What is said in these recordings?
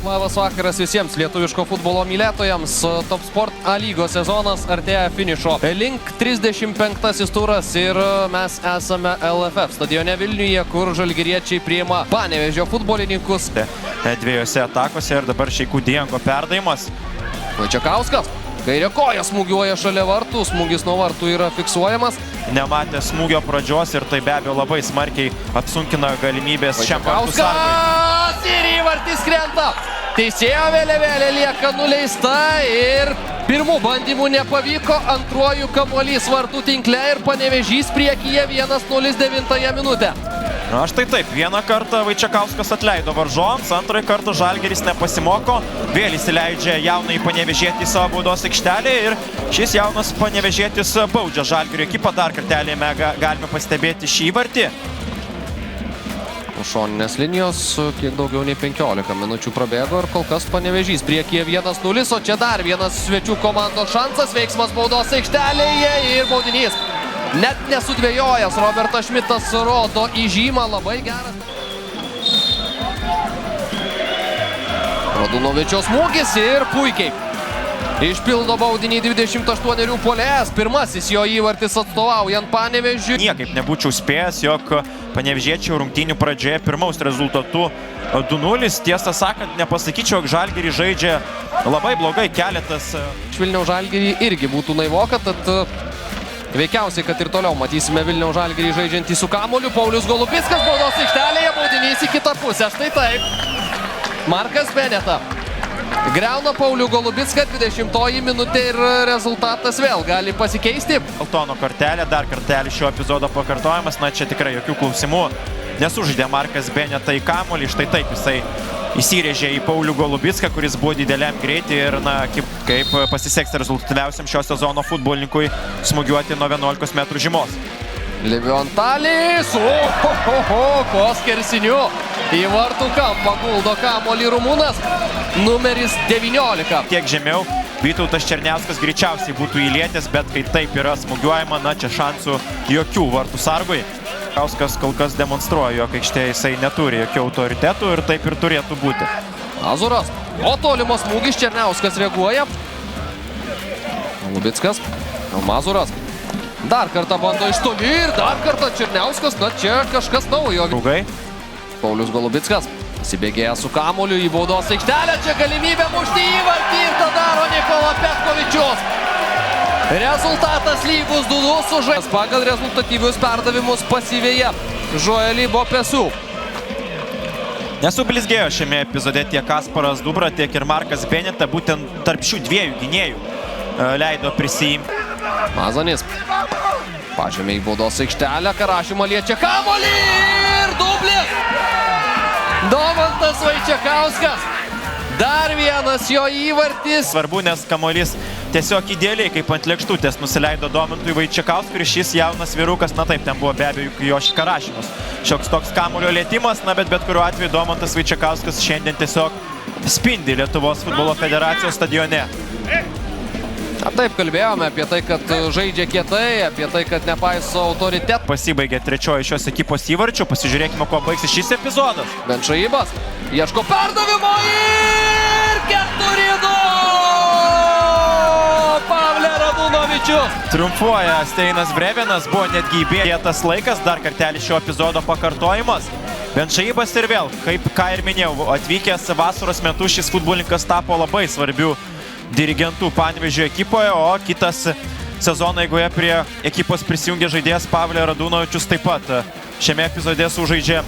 Labas vakaras visiems lietuviško futbolo mylėtojams. Top Sport A lygos sezonas artėja finišo link. 35 turas ir mes esame LFF stadione Vilniuje, kur žalgiriečiai priima Panevėžio futbolininkus. Dviejose atakose ir dabar Šeikų Diengo perdavimas. Vaičiakauskas kairė koja smūgiuoja šalia vartų, smūgis nuo vartų yra fiksuojamas. Nematė smūgio pradžios ir tai be abejo labai smarkiai apsunkina galimybės šiam vartų sargui. Ir įvartis krenta. Teisėjo vėliavėlė lieka nuleista ir pirmų bandymų nepavyko. Antruoju kamuolys vartų tinkle ir Panevėžys priekyje 1-0 9 minutę. Na štai taip, vieną kartą Vaičiakauskas atleido varžovams, antrąjį kartą Žalgiris nepasimoko, vėl įsileidžia jaunąjį Panevėžietį į savo baudos aikštelę ir šis jaunas Panevėžietis baudžia Žalgirio ekipą. Dar kartelį galime pastebėti šį įvartį. Šoninės linijos kiek daugiau nei 15 minučių prabėgo ir kol kas Panevėžys priekyje 1-0, o čia dar vienas svečių komandos šansas, veiksmas baudos aikštelėje ir baudinys. Net nesudvėjojęs Robertas Šmitas rodo įžymą, labai geras. Radunovičio smūgis ir puikiai išpildo baudinį 28 puolėjas. Pirmasis jo įvartis atstovaujant Panevėžiui. Niekaip nebūčiau spėjęs, jog panevėžiečių rungtynių pradžioje pirmaus rezultatu 2-0. Tiesą sakant, nepasakyčiau, jog Žalgirį žaidžia labai blogai. Keletas Vilniaus Žalgirį irgi būtų naivoka, tad veikiausiai, kad ir toliau matysime Vilniaus Žalgirį žaidžiantį su kamuoliu. Paulius Golubickas baudos aikštelėje, baudinys į kitą pusę. Štai taip. Markas Beneta griauna Paulių Golubicką, 20 minutė ir rezultatas vėl gali pasikeisti. Altono kortelė, dar kartelį šio epizodo pakartojimas. Na čia tikrai jokių klausimų. Nesužaidė Markas Beneta į kamuolį. Štai taip jisai įsirėžė į Paulių Golubicką, kuris buvo dideliam greitį ir na, kaip pasiseks rezultatyviausiam šio sezono futbolininkui smūgiuoti nuo 11 metrų žymos. Liviontalis, po skersiniu į vartų kampą guldo kamuolį rumūnas, numeris 19. Tiek žemiau Vytautas Černiauskas greičiausiai būtų įlietęs, bet kai taip yra smūgiuojama, na čia šansų jokių vartų sargui. Kauskas kol kas demonstruoja, jog aikštėje jisai neturi jokių autoritetų ir taip ir turėtų būti. Mazuras, o tolimas smūgis, Černiauskas reaguoja. Golubickas, Mazuras. Dar kartą bando iš toli ir dar kartą Černiauskas, na čia kažkas naujo. Draugai. Paulius Golubickas įsibėgėja su kamuoliu į baudos aikštelę, čia galimybė mušti įvartį ir tą daro Nikola Petkovičius. Rezultatas lygus 2-2 sužaidęs pagal rezultatyvius perdavimus pasyvėje Joelį Bopesu. Nesublizgėjo šiame epizode tiek Kasparas Dubra, tiek ir Markas Beneta, būtent tarp šių dviejų gynėjų leido prisijimti. Mazanis pažemė į baudos aikštelę, Karašima liečia kamuolį ir dublis. Domantas Vaičiakauskas. Dar vienas jo įvartis. Svarbu, nes kamuolys tiesiog idealiai kaip ant lėkštutės nusileido Domantui Vaičiakauskui ir šis jaunas vyrukas, na taip, ten buvo be abejo jo Karašimas. Šioks toks kamuolio lietimas, na bet kuriuo atveju Domantas Vaičiakauskas šiandien tiesiog spindi Lietuvos futbolo federacijos stadione. Taip, kalbėjome apie tai, kad žaidžia kietai, apie tai, kad nepaiso autoritet. Pasibaigė trečioji šios ekipos įvarčių, pasižiūrėkime, kuo baigsis šis epizodas. Benšaibas ieško perdavimo ir 4-2! Pavle Radunovičius. Triumfuoja Steinas Brevenas, buvo netgi įbėgėtas laikas, dar kartelį šio epizodo pakartojimas. Benšaibas ir vėl, ką ir minėjau, atvykęs vasaros metu šis futbolininkas tapo labai svarbiu dirigentų Panevėžio ekipoje, o kitas sezono eigoje prie ekipos prisijungė žaidėjas Pavle Radunovičius taip pat. Šiame epizode sužaidžia.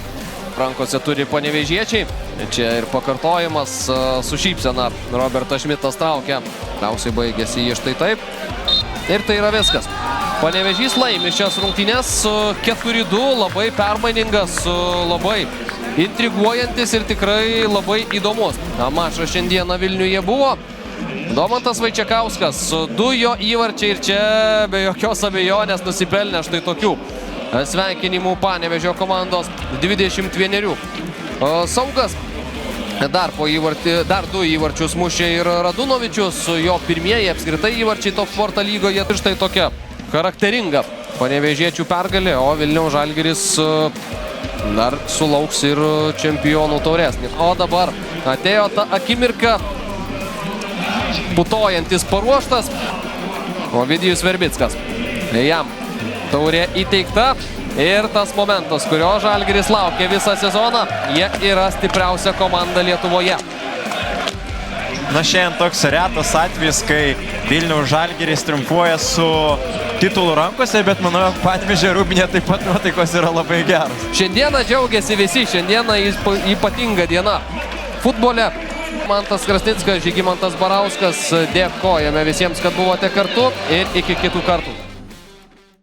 Rankose turi panevėžiečiai. Čia ir pakartojimas su šypsena. Robertas Šmitas traukia. Galiausiai baigėsi jį štai taip. Ir tai yra viskas. Panevėžys laimi šias rungtynes 4-2. Labai permainingas, labai intriguojantis ir tikrai labai įdomus. Mačas šiandieną Vilniuje buvo. Domantas Vaičiakauskas, 2 jo įvarčiai ir čia be jokios abejonės nusipelnė štai tokių sveikinimų Panevėžio komandos 21. Saugas dar 2 įvarčius mušė ir Radunovičius, jo pirmieji apskritai įvarčiai Top Sport lygoje. Ir štai tokia charakteringa panevėžiečių pergalė, o Vilniaus Žalgiris dar sulauks ir čempionų taurės. O dabar atėjo ta akimirka, putojantis paruoštas Ovidijus Verbickas. Jam taurė įteikta ir tas momentas, kurio Žalgiris laukia visą sezoną, jie yra stipriausia komanda Lietuvoje. Na, šiandien toks retas atvejis, kai Vilniaus Žalgiris triumfuoja su titulu rankose, bet manau, Panevėžio Rūbinė taip pat nuotaikos yra labai geros. Šiandieną džiaugiasi visi, šiandieną ypatinga diena futbole. Mantas Krasnickas, Žygimantas Barauskas, dėkojame visiems, kad buvote kartu ir iki kitų kartų.